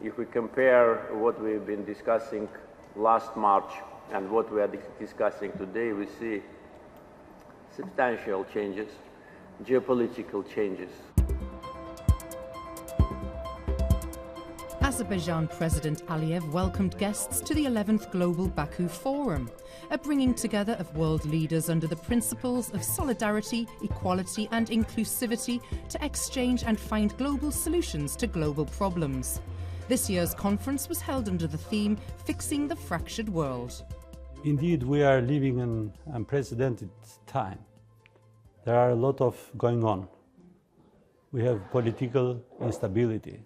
If we compare what we've been discussing last March and what we are discussing today, we see substantial changes, geopolitical changes. Azerbaijan President Aliyev welcomed guests to the 11th Global Baku Forum, a bringing together of world leaders under the principles of solidarity, equality and inclusivity to exchange and find global solutions to global problems. This year's conference was held under the theme Fixing the Fractured World. Indeed, we are living in an unprecedented time. There are a lot of going on. We have political instability.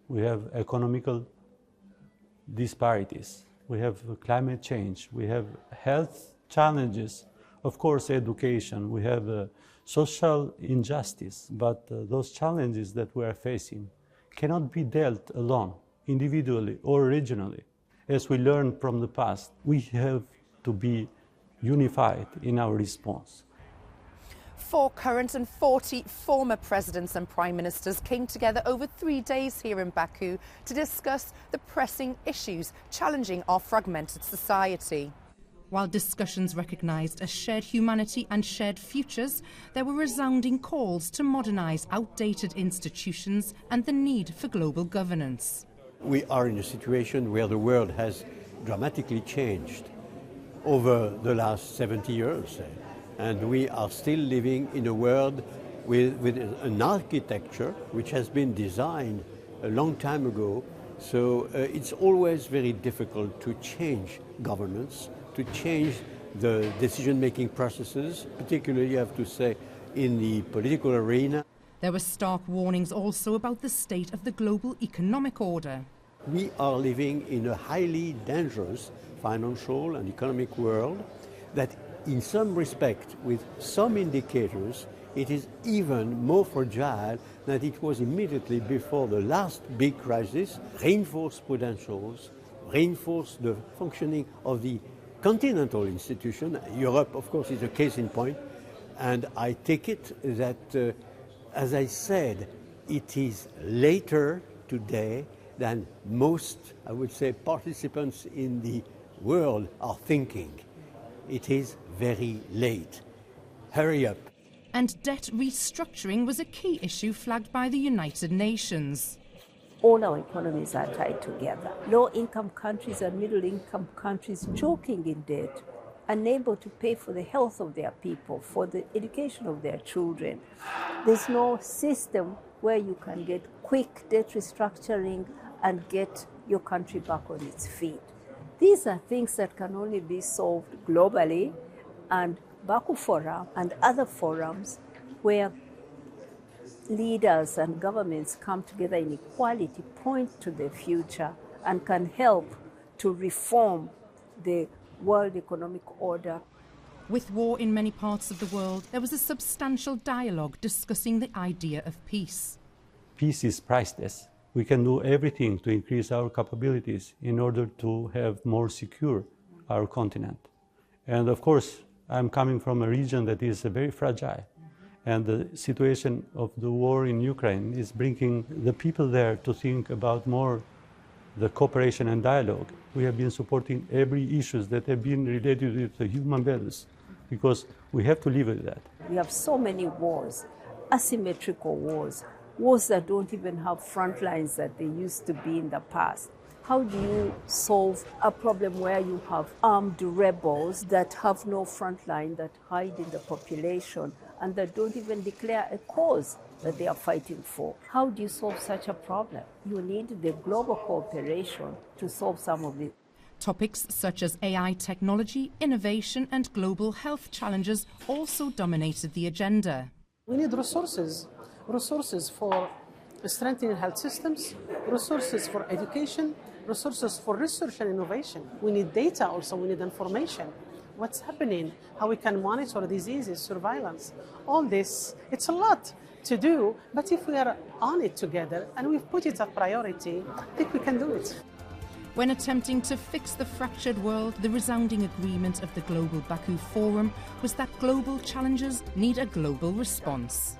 We have economical disparities. We have climate change. We have health challenges. Of course, education. We have social injustice. But those challenges that we are facing cannot be dealt alone, individually or regionally. As we learned from the past, we have to be unified in our response. 4 current and 40 former presidents and prime ministers came together over 3 days here in Baku to discuss the pressing issues challenging our fragmented society. While discussions recognised a shared humanity and shared futures, there were resounding calls to modernise outdated institutions and the need for global governance. We are in a situation where the world has dramatically changed over the last 70 years. And we are still living in a world with an architecture which has been designed a long time ago. So it's always very difficult to change governance, to change the decision-making processes, particularly, I have to say, in the political arena. There were stark warnings also about the state of the global economic order. We are living in a highly dangerous financial and economic world that, in some respect, with some indicators, it is even more fragile than it was immediately before the last big crisis. Reinforce prudentials, reinforce the functioning of the continental institution. Europe, of course, is a case in point. And I take it that, as I said, it is later today than most, I would say, participants in the world are thinking. It is very late. Hurry up. And debt restructuring was a key issue flagged by the United Nations. All our economies are tied together. Low-income countries and middle-income countries choking in debt, unable to pay for the health of their people, for the education of their children. There's no system where you can get quick debt restructuring and get your country back on its feet. These are things that can only be solved globally, and Baku Forum and other forums where leaders and governments come together in equality point to the future and can help to reform the world economic order. With war in many parts of the world, there was a substantial dialogue discussing the idea of peace. Peace is priceless. We can do everything to increase our capabilities in order to have more secure our continent. And of course, I'm coming from a region that is very fragile. And the situation of the war in Ukraine is bringing the people there to think about more the cooperation and dialogue. We have been supporting every issue that have been related with the human values because we have to live with that. We have so many wars, asymmetrical wars, wars that don't even have front lines that they used to be in the past. How do you solve a problem where you have armed rebels that have no front line, that hide in the population, and that don't even declare a cause that they are fighting for? How do you solve such a problem? You need the global cooperation to solve some of it. Topics such as AI technology, innovation and global health challenges also dominated the agenda. We need resources for strengthening health systems, resources for education, resources for research and innovation. We need data also, we need information. What's happening, how we can monitor diseases, surveillance. All this, it's a lot to do, but if we are on it together and we've put it a priority, I think we can do it. When attempting to fix the fractured world, the resounding agreement of the Global Baku Forum was that global challenges need a global response.